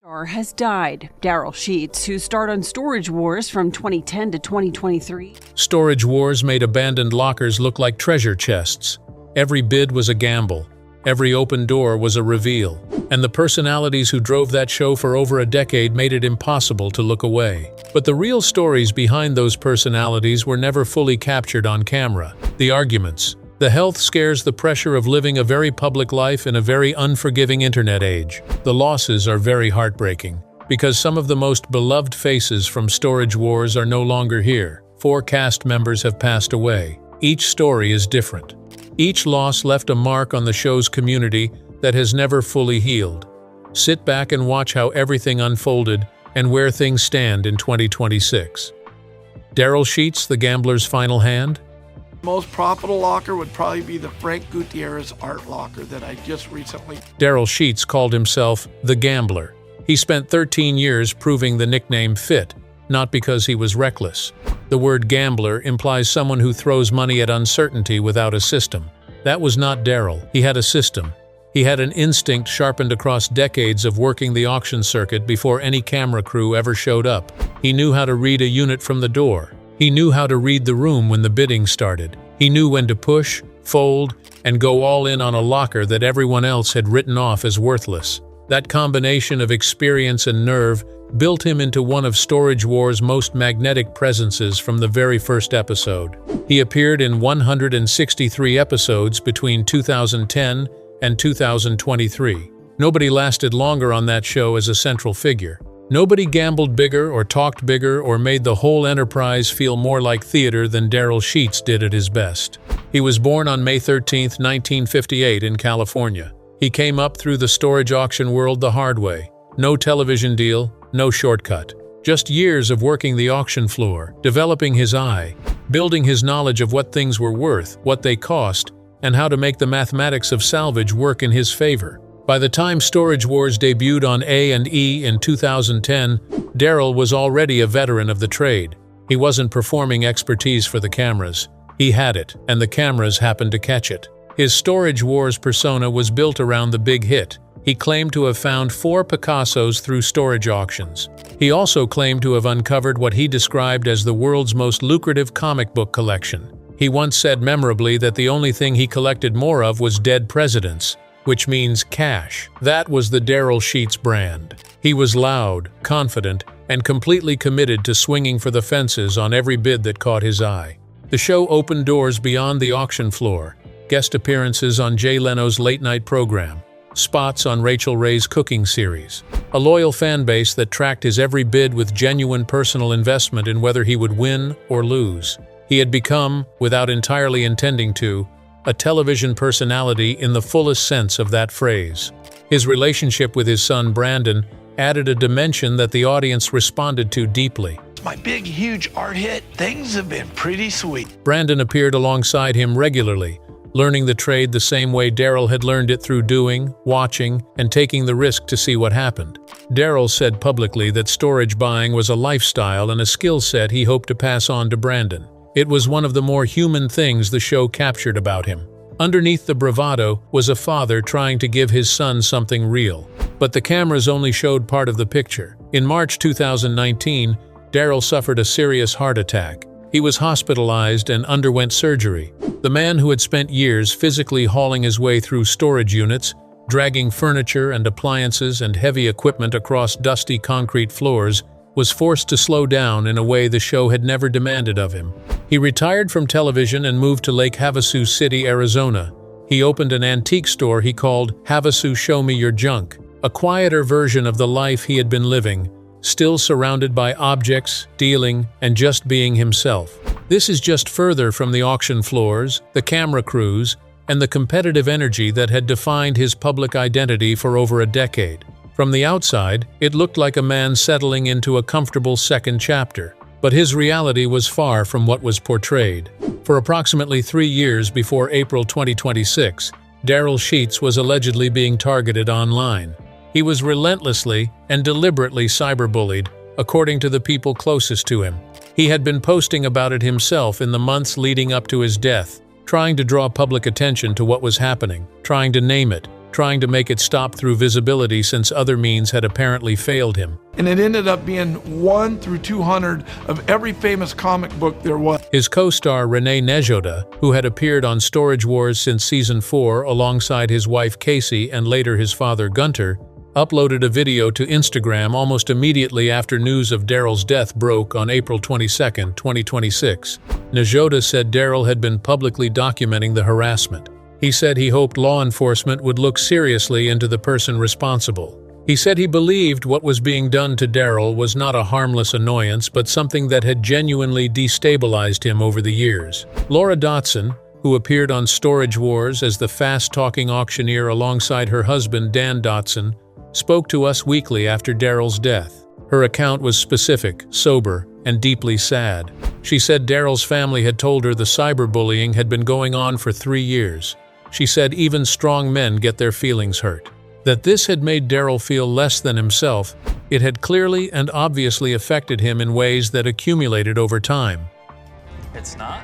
Star has died. Daryl Sheets, who starred on Storage Wars from 2010 to 2023. Storage Wars made abandoned lockers look like treasure chests. Every bid was a gamble. Every open door was a reveal. And the personalities who drove that show for over a decade made it impossible to look away. But the real stories behind those personalities were never fully captured on camera. The arguments, the health scares, the pressure of living a very public life in a very unforgiving internet age. The losses are very heartbreaking, because some of the most beloved faces from Storage Wars are no longer here. 4 cast members have passed away. Each story is different. Each loss left a mark on the show's community that has never fully healed. Sit back and watch how everything unfolded and where things stand in 2026. Daryl Sheets, the gambler's final hand? Most profitable locker would probably be the Frank Gutierrez art locker that I just recently. Daryl Sheets called himself the Gambler. He spent 13 years proving the nickname fit, not because he was reckless. The word gambler implies someone who throws money at uncertainty without a system. That was not Daryl. He had a system. He had an instinct sharpened across decades of working the auction circuit before any camera crew ever showed up. He knew how to read a unit from the door. He knew how to read the room when the bidding started. He knew when to push, fold, and go all in on a locker that everyone else had written off as worthless. That combination of experience and nerve built him into one of Storage Wars' most magnetic presences from the very first episode. He appeared in 163 episodes between 2010 and 2023. Nobody lasted longer on that show as a central figure. Nobody gambled bigger or talked bigger or made the whole enterprise feel more like theater than Daryl Sheets did at his best. He was born on May 13, 1958 in California. He came up through the storage auction world the hard way. No television deal, no shortcut. Just years of working the auction floor, developing his eye, building his knowledge of what things were worth, what they cost, and how to make the mathematics of salvage work in his favor. By the time Storage Wars debuted on A&E in 2010, Daryl was already a veteran of the trade. He wasn't performing expertise for the cameras. He had it, and the cameras happened to catch it. His Storage Wars persona was built around the big hit. He claimed to have found 4 Picassos through storage auctions. He also claimed to have uncovered what he described as the world's most lucrative comic book collection. He once said memorably that the only thing he collected more of was dead presidents, which means cash. That was the Daryl Sheets brand. He was loud, confident, and completely committed to swinging for the fences on every bid that caught his eye. The show opened doors beyond the auction floor. Guest appearances on Jay Leno's late-night program, spots on Rachel Ray's cooking series, a loyal fan base that tracked his every bid with genuine personal investment in whether he would win or lose. He had become, without entirely intending to, a television personality in the fullest sense of that phrase. His relationship with his son Brandon added a dimension that the audience responded to deeply. My big, huge art hit, things have been pretty sweet. Brandon appeared alongside him regularly, learning the trade the same way Daryl had learned it through doing, watching, and taking the risk to see what happened. Daryl said publicly that storage buying was a lifestyle and a skill set he hoped to pass on to Brandon. It was one of the more human things the show captured about him. Underneath the bravado was a father trying to give his son something real. But the cameras only showed part of the picture. In March 2019, Daryl suffered a serious heart attack. He was hospitalized and underwent surgery. The man who had spent years physically hauling his way through storage units, dragging furniture and appliances and heavy equipment across dusty concrete floors, was forced to slow down in a way the show had never demanded of him. He retired from television and moved to Lake Havasu City, Arizona. He opened an antique store he called Havasu Show Me Your Junk, a quieter version of the life he had been living, still surrounded by objects, dealing, and just being himself. This is just further from the auction floors, the camera crews, and the competitive energy that had defined his public identity for over a decade. From the outside, it looked like a man settling into a comfortable second chapter. But his reality was far from what was portrayed. For approximately 3 years before April 2026, Daryl Sheets was allegedly being targeted online. He was relentlessly and deliberately cyberbullied, according to the people closest to him. He had been posting about it himself in the months leading up to his death, trying to draw public attention to what was happening, trying to name it, trying to make it stop through visibility since other means had apparently failed him. And it ended up being 1 through 200 of every famous comic book there was. His co-star Renee Nejoda, who had appeared on Storage Wars since Season 4 alongside his wife Casey and later his father Gunter, uploaded a video to Instagram almost immediately after news of Daryl's death broke on April 22, 2026. Nejoda said Daryl had been publicly documenting the harassment. He said he hoped law enforcement would look seriously into the person responsible. He said he believed what was being done to Daryl was not a harmless annoyance but something that had genuinely destabilized him over the years. Laura Dotson, who appeared on Storage Wars as the fast-talking auctioneer alongside her husband Dan Dotson, spoke to us weekly after Daryl's death. Her account was specific, sober, and deeply sad. She said Daryl's family had told her the cyberbullying had been going on for 3 years. She said even strong men get their feelings hurt. That this had made Daryl feel less than himself, it had clearly and obviously affected him in ways that accumulated over time. It's not?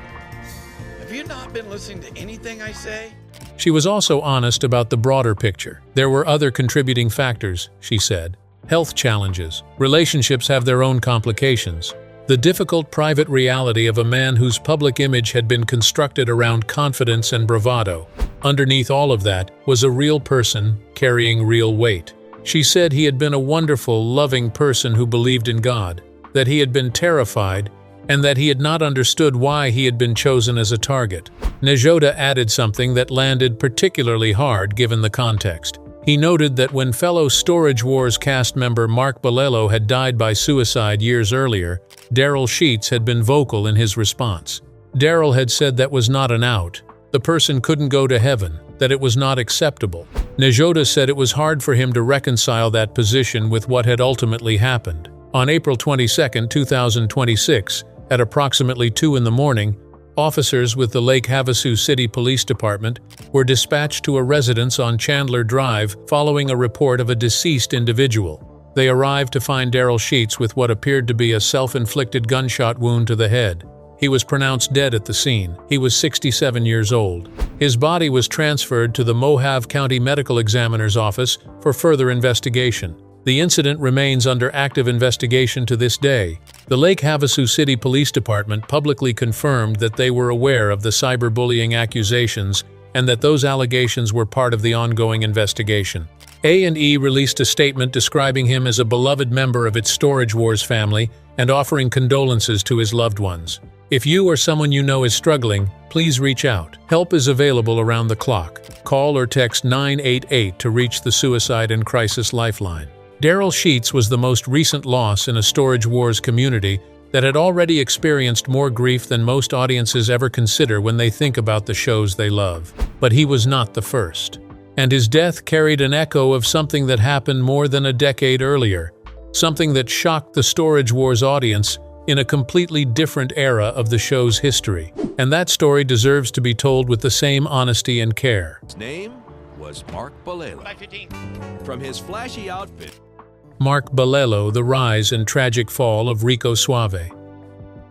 Have you not been listening to anything I say? She was also honest about the broader picture. There were other contributing factors, she said. Health challenges. Relationships have their own complications. The difficult private reality of a man whose public image had been constructed around confidence and bravado. Underneath all of that was a real person carrying real weight. She said he had been a wonderful, loving person who believed in God, that he had been terrified, and that he had not understood why he had been chosen as a target. Nejoda added something that landed particularly hard given the context. He noted that when fellow Storage Wars cast member Mark Balelo had died by suicide years earlier, Daryl Sheets had been vocal in his response. Daryl had said that was not an out. The person couldn't go to heaven, that it was not acceptable. Nejoda said it was hard for him to reconcile that position with what had ultimately happened. On April 22, 2026, at approximately 2 in the morning, officers with the Lake Havasu City Police Department were dispatched to a residence on Chandler Drive following a report of a deceased individual. They arrived to find Daryl Sheets with what appeared to be a self-inflicted gunshot wound to the head. He was pronounced dead at the scene. He was 67 years old. His body was transferred to the Mohave County Medical Examiner's office for further investigation. The incident remains under active investigation to this day. The Lake Havasu City Police Department publicly confirmed that they were aware of the cyberbullying accusations and that those allegations were part of the ongoing investigation. A&E released a statement describing him as a beloved member of its Storage Wars family and offering condolences to his loved ones. If you or someone you know is struggling, please reach out. Help is available around the clock. Call or text 988 to reach the Suicide and Crisis Lifeline. Daryl Sheets was the most recent loss in a Storage Wars community that had already experienced more grief than most audiences ever consider when they think about the shows they love. But he was not the first. And his death carried an echo of something that happened more than a decade earlier, something that shocked the Storage Wars audience in a completely different era of the show's history. And that story deserves to be told with the same honesty and care. His name was Mark Balelo. From his flashy outfit, Mark Balelo, the rise and tragic fall of Rico Suave.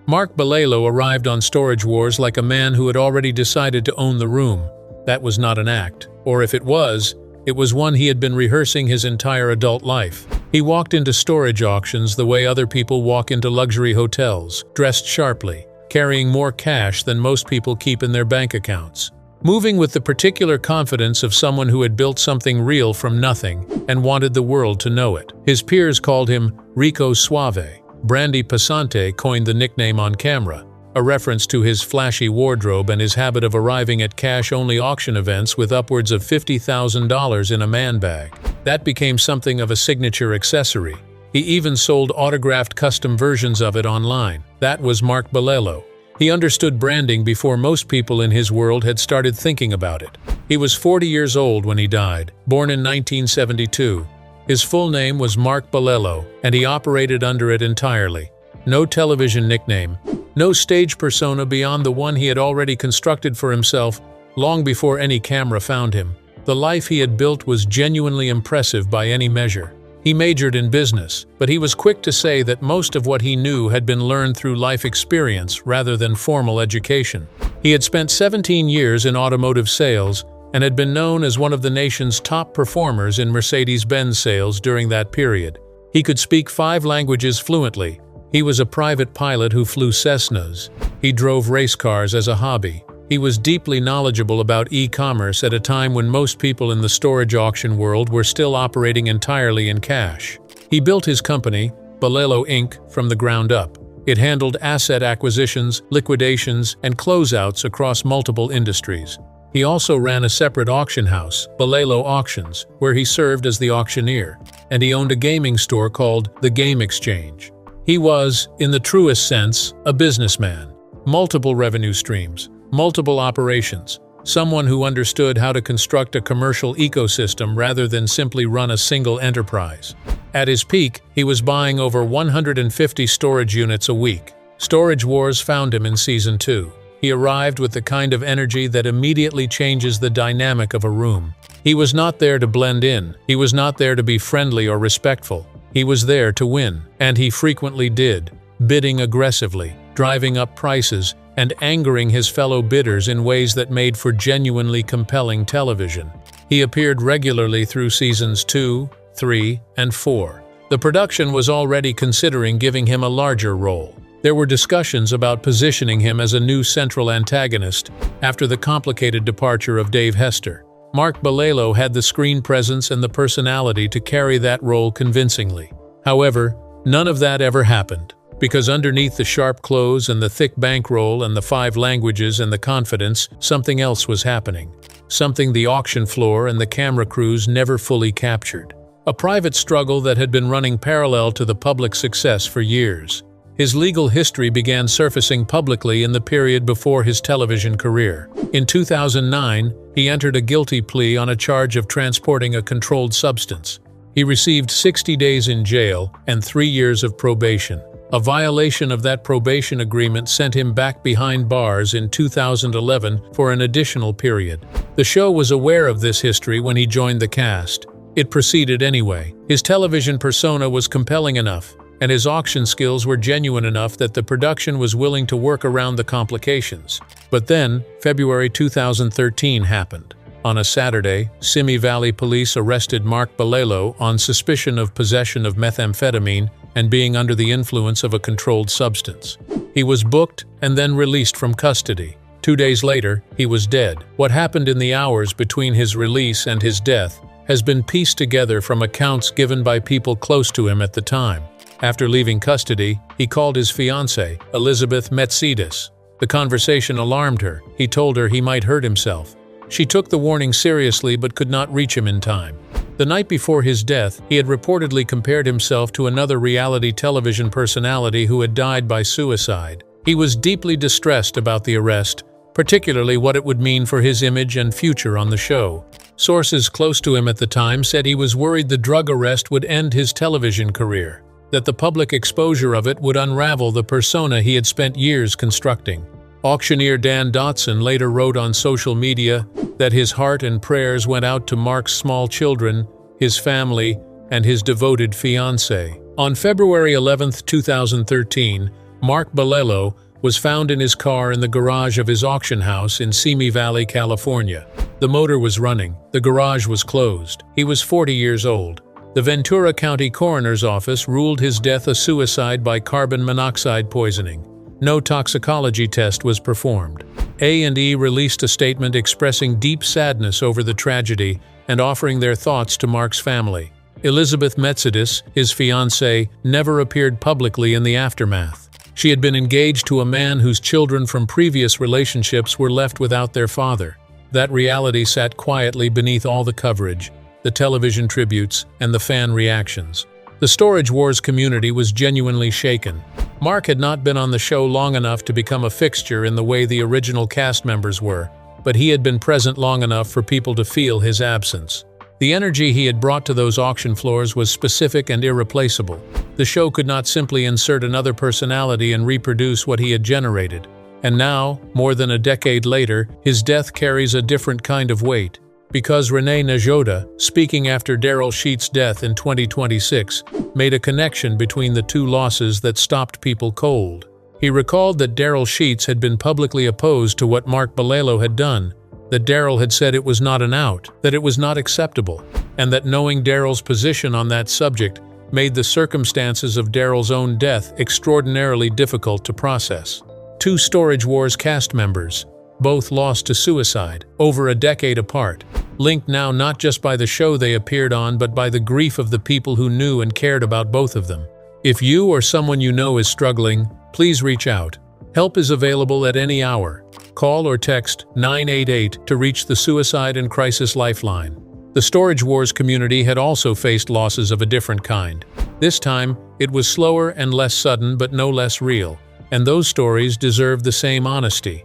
Mark Balelo arrived on Storage Wars like a man who had already decided to own the room. That was not an act. Or if it was one he had been rehearsing his entire adult life. He walked into storage auctions the way other people walk into luxury hotels, dressed sharply, carrying more cash than most people keep in their bank accounts. Moving with the particular confidence of someone who had built something real from nothing and wanted the world to know it. His peers called him Rico Suave. Brandy Passante coined the nickname on camera, a reference to his flashy wardrobe and his habit of arriving at cash-only auction events with upwards of $50,000 in a man bag. That became something of a signature accessory. He even sold autographed custom versions of it online. That was Mark Balelo. He understood branding before most people in his world had started thinking about it. He was 40 years old when he died, born in 1972. His full name was Mark Balelo, and he operated under it entirely. No television nickname, no stage persona beyond the one he had already constructed for himself long before any camera found him. The life he had built was genuinely impressive by any measure. He majored in business, but he was quick to say that most of what he knew had been learned through life experience rather than formal education. He had spent 17 years in automotive sales and had been known as one of the nation's top performers in Mercedes-Benz sales during that period. He could speak 5 languages fluently. He was a private pilot who flew Cessnas. He drove race cars as a hobby. He was deeply knowledgeable about e-commerce at a time when most people in the storage auction world were still operating entirely in cash. He built his company, Balelo Inc., from the ground up. It handled asset acquisitions, liquidations, and closeouts across multiple industries. He also ran a separate auction house, Balelo Auctions, where he served as the auctioneer, and he owned a gaming store called the Game Exchange. He was, in the truest sense, a businessman. Multiple revenue streams, multiple operations, someone who understood how to construct a commercial ecosystem rather than simply run a single enterprise. At his peak, he was buying over 150 storage units a week. Storage Wars found him in Season 2. He arrived with the kind of energy that immediately changes the dynamic of a room. He was not there to blend in. He was not there to be friendly or respectful. He was there to win, and he frequently did, bidding aggressively, driving up prices, and angering his fellow bidders in ways that made for genuinely compelling television. He appeared regularly through Seasons 2, 3, and 4. The production was already considering giving him a larger role. There were discussions about positioning him as a new central antagonist after the complicated departure of Dave Hester. Mark Balelo had the screen presence and the personality to carry that role convincingly. However, none of that ever happened, because underneath the sharp clothes and the thick bankroll and the 5 languages and the confidence, something else was happening. Something the auction floor and the camera crews never fully captured. A private struggle that had been running parallel to the public success for years. His legal history began surfacing publicly in the period before his television career. In 2009, he entered a guilty plea on a charge of transporting a controlled substance. He received 60 days in jail and 3 years of probation. A violation of that probation agreement sent him back behind bars in 2011 for an additional period. The show was aware of this history when he joined the cast. It proceeded anyway. His television persona was compelling enough, and his auction skills were genuine enough that the production was willing to work around the complications. But then, February 2013 happened. On a Saturday, Simi Valley police arrested Mark Balelo on suspicion of possession of methamphetamine and being under the influence of a controlled substance. He was booked and then released from custody. 2 days later, he was dead. What happened in the hours between his release and his death has been pieced together from accounts given by people close to him at the time. After leaving custody, he called his fiancée, Elizabeth Mercedes. The conversation alarmed her. He told her he might hurt himself. She took the warning seriously but could not reach him in time. The night before his death, he had reportedly compared himself to another reality television personality who had died by suicide. He was deeply distressed about the arrest, particularly what it would mean for his image and future on the show. Sources close to him at the time said he was worried the drug arrest would end his television career, that the public exposure of it would unravel the persona he had spent years constructing. Auctioneer Dan Dotson later wrote on social media that his heart and prayers went out to Mark's small children, his family, and his devoted fiancée. On February 11, 2013, Mark Balelo was found in his car in the garage of his auction house in Simi Valley, California. The motor was running. The garage was closed. He was 40 years old. The Ventura County Coroner's Office ruled his death a suicide by carbon monoxide poisoning. No toxicology test was performed. A&E released a statement expressing deep sadness over the tragedy and offering their thoughts to Mark's family. Elizabeth Mercedes, his fiancée, never appeared publicly in the aftermath. She had been engaged to a man whose children from previous relationships were left without their father. That reality sat quietly beneath all the coverage, the television tributes, and the fan reactions. The Storage Wars community was genuinely shaken. Mark had not been on the show long enough to become a fixture in the way the original cast members were, but he had been present long enough for people to feel his absence. The energy he had brought to those auction floors was specific and irreplaceable. The show could not simply insert another personality and reproduce what he had generated. And now, more than a decade later, his death carries a different kind of weight. Because Renee Najoda, speaking after Daryl Sheets' death in 2026, made a connection between the two losses that stopped people cold. He recalled that Daryl Sheets had been publicly opposed to what Mark Balelo had done, that Daryl had said it was not an out, that it was not acceptable, and that knowing Daryl's position on that subject made the circumstances of Daryl's own death extraordinarily difficult to process. Two Storage Wars cast members, both lost to suicide, over a decade apart, linked now not just by the show they appeared on but by the grief of the people who knew and cared about both of them. If you or someone you know is struggling, please reach out. Help is available at any hour. Call or text 988 to reach the Suicide and Crisis Lifeline. The Storage Wars community had also faced losses of a different kind. This time, it was slower and less sudden but no less real, and those stories deserve the same honesty.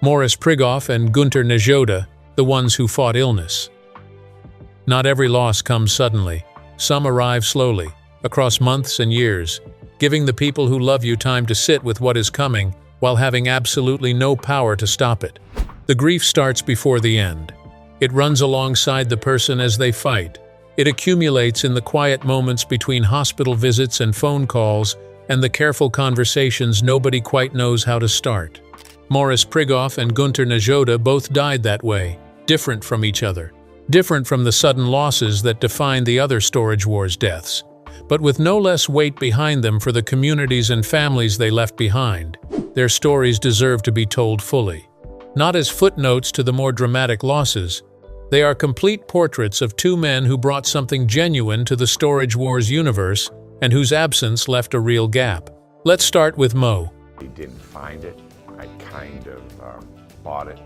Morris Prigoff and Gunter Najoda, the ones who fought illness. Not every loss comes suddenly. Some arrive slowly, across months and years, giving the people who love you time to sit with what is coming while having absolutely no power to stop it. The grief starts before the end. It runs alongside the person as they fight. It accumulates in the quiet moments between hospital visits and phone calls and the careful conversations nobody quite knows how to start. Morris Prigoff and Gunter Najoda both died that way, different from each other, different from the sudden losses that defined the other Storage Wars deaths, but with no less weight behind them for the communities and families they left behind. Their stories deserve to be told fully. Not as footnotes to the more dramatic losses, they are complete portraits of two men who brought something genuine to the Storage Wars universe and whose absence left a real gap. Let's start with Mo. He didn't find it. I kind of bought it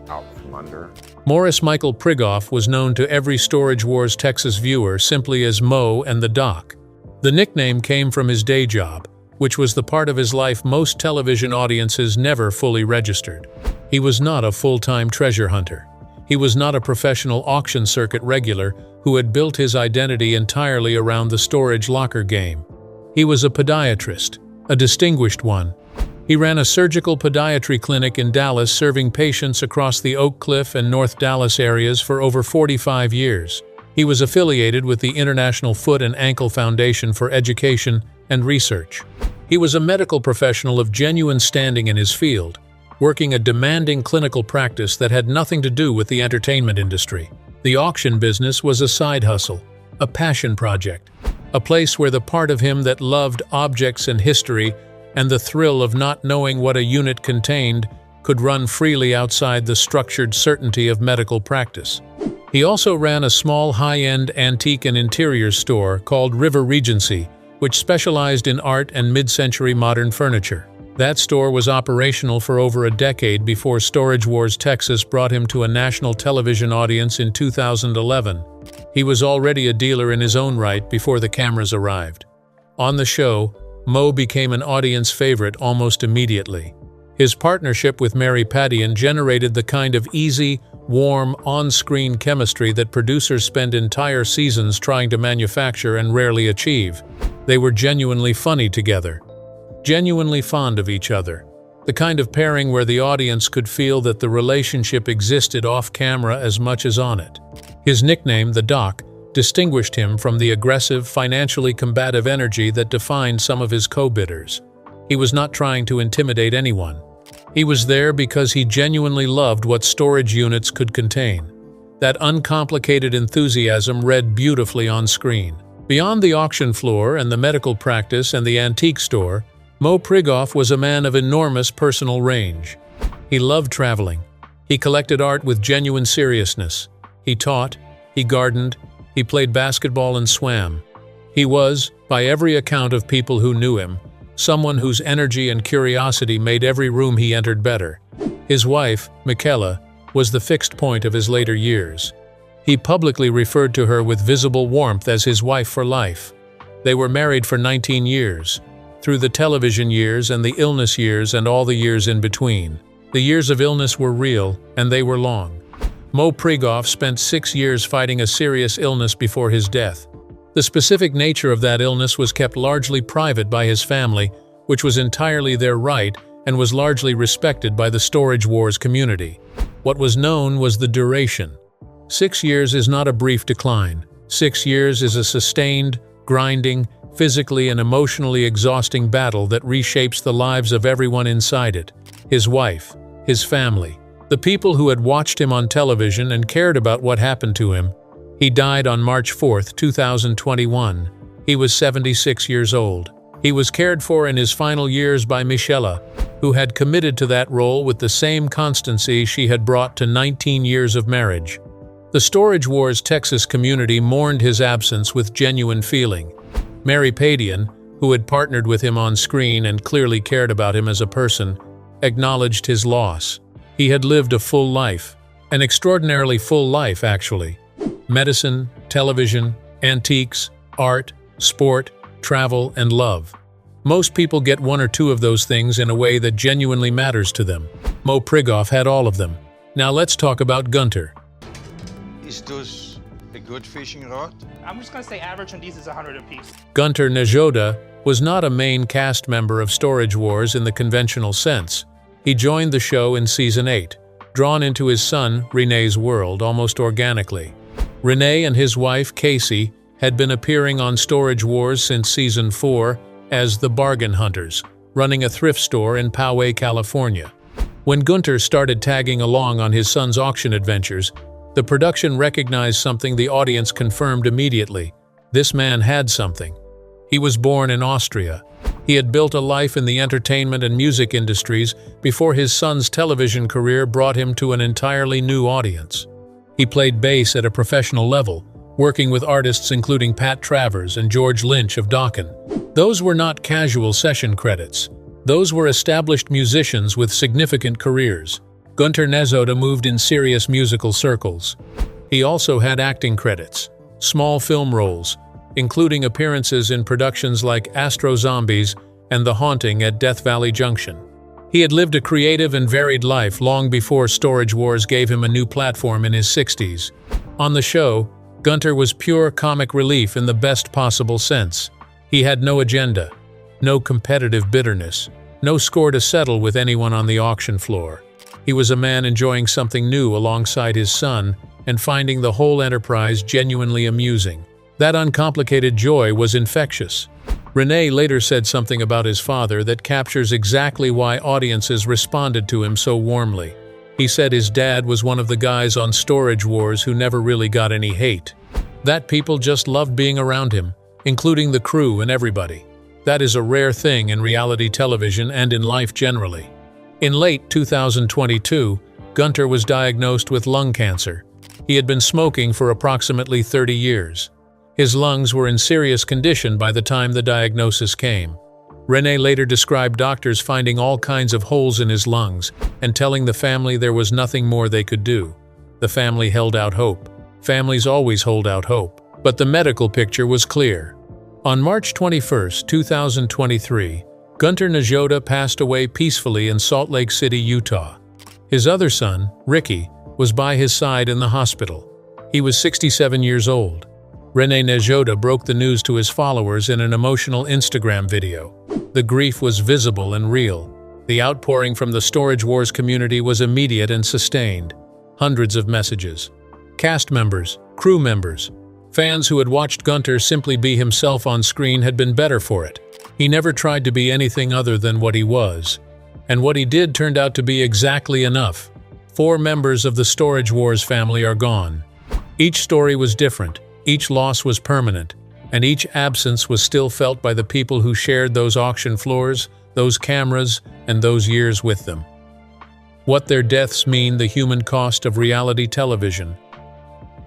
out from under. Morris Michael Prigoff was known to every Storage Wars Texas viewer simply as Mo and the Doc. The nickname came from his day job, which was the part of his life most television audiences never fully registered. He was not a full-time treasure hunter. He was not a professional auction circuit regular who had built his identity entirely around the storage locker game. He was a podiatrist, a distinguished one. He ran a surgical podiatry clinic in Dallas serving patients across the Oak Cliff and North Dallas areas for over 45 years. He was affiliated with the International Foot and Ankle Foundation for Education and Research. He was a medical professional of genuine standing in his field, working a demanding clinical practice that had nothing to do with the entertainment industry. The auction business was a side hustle, a passion project, a place where the part of him that loved objects and history and the thrill of not knowing what a unit contained could run freely outside the structured certainty of medical practice. He also ran a small high-end antique and interiors store called River Regency, which specialized in art and mid-century modern furniture. That store was operational for over a decade before Storage Wars Texas brought him to a national television audience in 2011. He was already a dealer in his own right before the cameras arrived. On the show, Mo became an audience favorite almost immediately. His partnership with Mary Padian generated the kind of easy, warm, on-screen chemistry that producers spend entire seasons trying to manufacture and rarely achieve. They were genuinely funny together, genuinely fond of each other, the kind of pairing where the audience could feel that the relationship existed off-camera as much as on it. His nickname, the Doc, distinguished him from the aggressive, financially combative energy that defined some of his co-bidders. He was not trying to intimidate anyone. He was there because he genuinely loved what storage units could contain. That uncomplicated enthusiasm read beautifully on screen. Beyond the auction floor and the medical practice and the antique store, Mo Prigoff was a man of enormous personal range. He loved traveling. He collected art with genuine seriousness. He taught, he gardened, he played basketball and swam. He was, by every account of people who knew him, someone whose energy and curiosity made every room he entered better. His wife, Michaela, was the fixed point of his later years. He publicly referred to her with visible warmth as his wife for life. They were married for 19 years, through the television years and the illness years and all the years in between. The years of illness were real, and they were long. Mo Prigoff spent 6 years fighting a serious illness before his death. The specific nature of that illness was kept largely private by his family, which was entirely their right and was largely respected by the Storage Wars community. What was known was the duration. 6 years is not a brief decline. 6 years is a sustained, grinding, physically and emotionally exhausting battle that reshapes the lives of everyone inside it. His wife, his family, The people who had watched him on television and cared about what happened to him. He died on March 4, 2021. He was 76 years old. He was cared for in his final years by Michela, who had committed to that role with the same constancy she had brought to 19 years of marriage. The Storage Wars Texas community mourned his absence with genuine feeling. Mary Padian, who had partnered with him on screen and clearly cared about him as a person, acknowledged his loss. He had lived a full life, an extraordinarily full life, actually. Medicine, television, antiques, art, sport, travel, and love. Most people get one or two of those things in a way that genuinely matters to them. Mo Prigoff had all of them. Now let's talk about Gunter. Is this a good fishing rod? I'm just gonna say average on these is 100 apiece. Gunter Najoda was not a main cast member of Storage Wars in the conventional sense. He joined the show in Season 8, drawn into his son, Renee's world almost organically. Renee and his wife, Casey, had been appearing on Storage Wars since Season 4 as the Bargain Hunters, running a thrift store in Poway, California. When Gunter started tagging along on his son's auction adventures, the production recognized something the audience confirmed immediately. This man had something. He was born in Austria. He had built a life in the entertainment and music industries before his son's television career brought him to an entirely new audience. He played bass at a professional level, working with artists including Pat Travers and George Lynch of Dokken. Those were not casual session credits. Those were established musicians with significant careers. Gunter Najoda moved in serious musical circles. He also had acting credits, small film roles, including appearances in productions like Astro Zombies and The Haunting at Death Valley Junction. He had lived a creative and varied life long before Storage Wars gave him a new platform in his 60s. On the show, Gunter was pure comic relief in the best possible sense. He had no agenda, no competitive bitterness, no score to settle with anyone on the auction floor. He was a man enjoying something new alongside his son and finding the whole enterprise genuinely amusing. That uncomplicated joy was infectious. Renee later said something about his father that captures exactly why audiences responded to him so warmly. He said his dad was one of the guys on Storage Wars who never really got any hate. That people just loved being around him, including the crew and everybody. That is a rare thing in reality television and in life generally. In late 2022, Gunter was diagnosed with lung cancer. He had been smoking for approximately 30 years. His lungs were in serious condition by the time the diagnosis came. Renee later described doctors finding all kinds of holes in his lungs and telling the family there was nothing more they could do. The family held out hope. Families always hold out hope. But the medical picture was clear. On March 21, 2023, Gunter Najoda passed away peacefully in Salt Lake City, Utah. His other son, Ricky, was by his side in the hospital. He was 67 years old. Renee Najoda broke the news to his followers in an emotional Instagram video. The grief was visible and real. The outpouring from the Storage Wars community was immediate and sustained. Hundreds of messages. Cast members, crew members, fans who had watched Gunter simply be himself on screen had been better for it. He never tried to be anything other than what he was. And what he did turned out to be exactly enough. 4 members of the Storage Wars family are gone. Each story was different. Each loss was permanent, and each absence was still felt by the people who shared those auction floors, those cameras, and those years with them. What their deaths mean the human cost of reality television.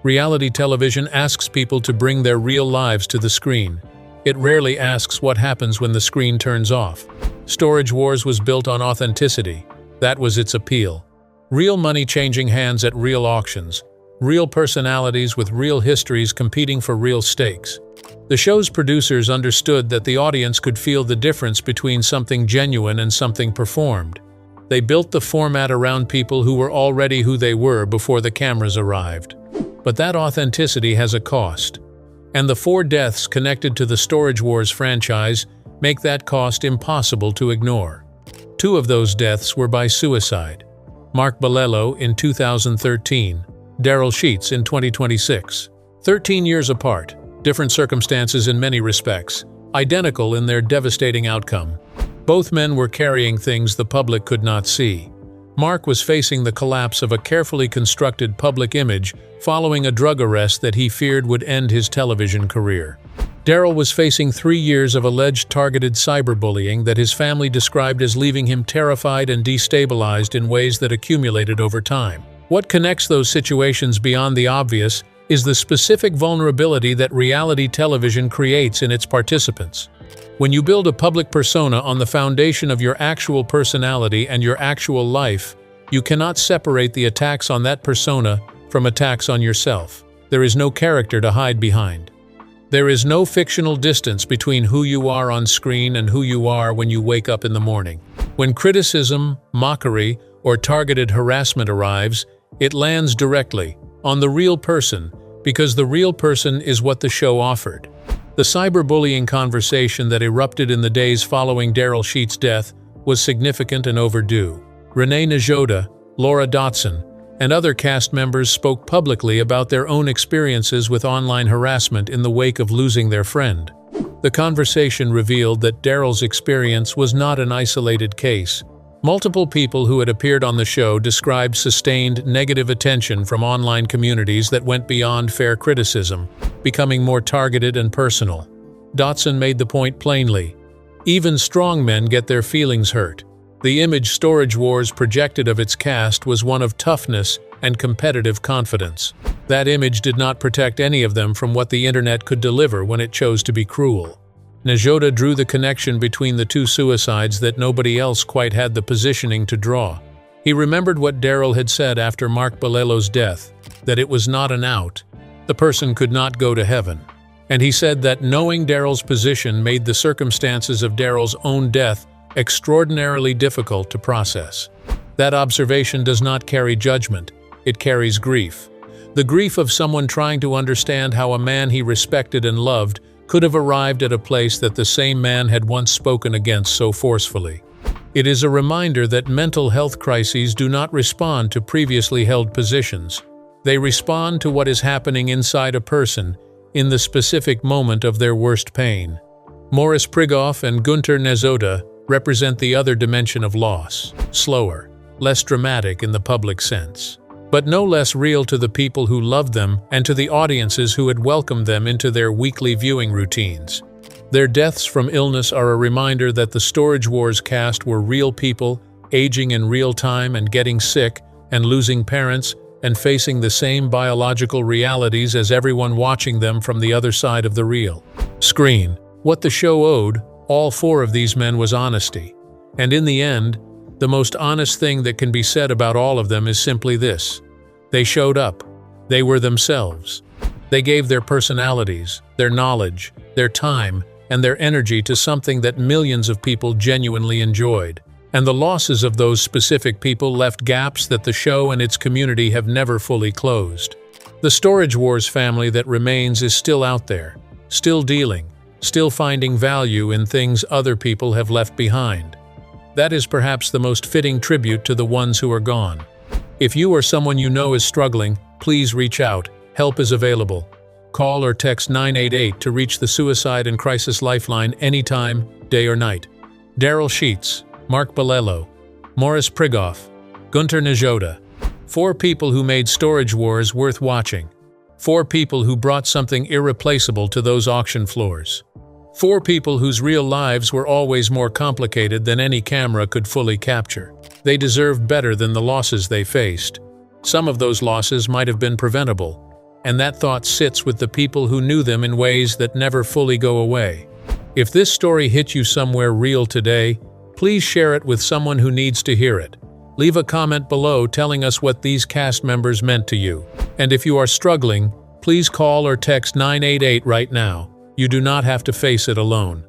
Reality television asks people to bring their real lives to the screen. It rarely asks what happens when the screen turns off. Storage Wars was built on authenticity. That was its appeal. Real money changing hands at real auctions. Real personalities with real histories competing for real stakes. The show's producers understood that the audience could feel the difference between something genuine and something performed. They built the format around people who were already who they were before the cameras arrived. But that authenticity has a cost. And the 4 deaths connected to the Storage Wars franchise make that cost impossible to ignore. 2 of those deaths were by suicide. Mark Balelo in 2013. Daryl Sheets in 2026. 13 years apart, different circumstances in many respects, identical in their devastating outcome. Both men were carrying things the public could not see. Mark was facing the collapse of a carefully constructed public image following a drug arrest that he feared would end his television career. Daryl was facing 3 years of alleged targeted cyberbullying that his family described as leaving him terrified and destabilized in ways that accumulated over time. What connects those situations beyond the obvious is the specific vulnerability that reality television creates in its participants. When you build a public persona on the foundation of your actual personality and your actual life, you cannot separate the attacks on that persona from attacks on yourself. There is no character to hide behind. There is no fictional distance between who you are on screen and who you are when you wake up in the morning. When criticism, mockery, or targeted harassment arrives, it lands directly on the real person, because the real person is what the show offered. The cyberbullying conversation that erupted in the days following Daryl Sheets' death was significant and overdue. Renee Najoda, Laura Dotson, and other cast members spoke publicly about their own experiences with online harassment in the wake of losing their friend. The conversation revealed that Daryl's experience was not an isolated case. Multiple people who had appeared on the show described sustained negative attention from online communities that went beyond fair criticism, becoming more targeted and personal. Dotson made the point plainly: even strong men get their feelings hurt. The image Storage Wars projected of its cast was one of toughness and competitive confidence. That image did not protect any of them from what the internet could deliver when it chose to be cruel. Najoda drew the connection between the two suicides that nobody else quite had the positioning to draw. He remembered what Daryl had said after Mark Balelo's death, that it was not an out. The person could not go to heaven. And he said that knowing Daryl's position made the circumstances of Daryl's own death extraordinarily difficult to process. That observation does not carry judgment, it carries grief. The grief of someone trying to understand how a man he respected and loved could have arrived at a place that the same man had once spoken against so forcefully. It is a reminder that mental health crises do not respond to previously held positions. They respond to what is happening inside a person in the specific moment of their worst pain. Morris Prigoff and Gunter Nazoda represent the other dimension of loss, slower, less dramatic in the public sense, but no less real to the people who loved them and to the audiences who had welcomed them into their weekly viewing routines. Their deaths from illness are a reminder that the Storage Wars cast were real people, aging in real time and getting sick and losing parents and facing the same biological realities as everyone watching them from the other side of the real screen. What the show owed all 4 of these men was honesty. And in the end, the most honest thing that can be said about all of them is simply this: they showed up. They were themselves. They gave their personalities, their knowledge, their time, and their energy to something that millions of people genuinely enjoyed. And the losses of those specific people left gaps that the show and its community have never fully closed. The Storage Wars family that remains is still out there, still dealing, still finding value in things other people have left behind. That is perhaps the most fitting tribute to the ones who are gone. If you or someone you know is struggling, please reach out. Help is available. Call or text 988 to reach the Suicide and Crisis Lifeline anytime, day or night. Daryl Sheets, Mark Balelo, Morris Prigoff, Gunter Najoda. 4 people who made Storage Wars worth watching. 4 people who brought something irreplaceable to those auction floors. 4 people whose real lives were always more complicated than any camera could fully capture. They deserved better than the losses they faced. Some of those losses might have been preventable, and that thought sits with the people who knew them in ways that never fully go away. If this story hit you somewhere real today, please share it with someone who needs to hear it. Leave a comment below telling us what these cast members meant to you. And if you are struggling, please call or text 988 right now. You do not have to face it alone.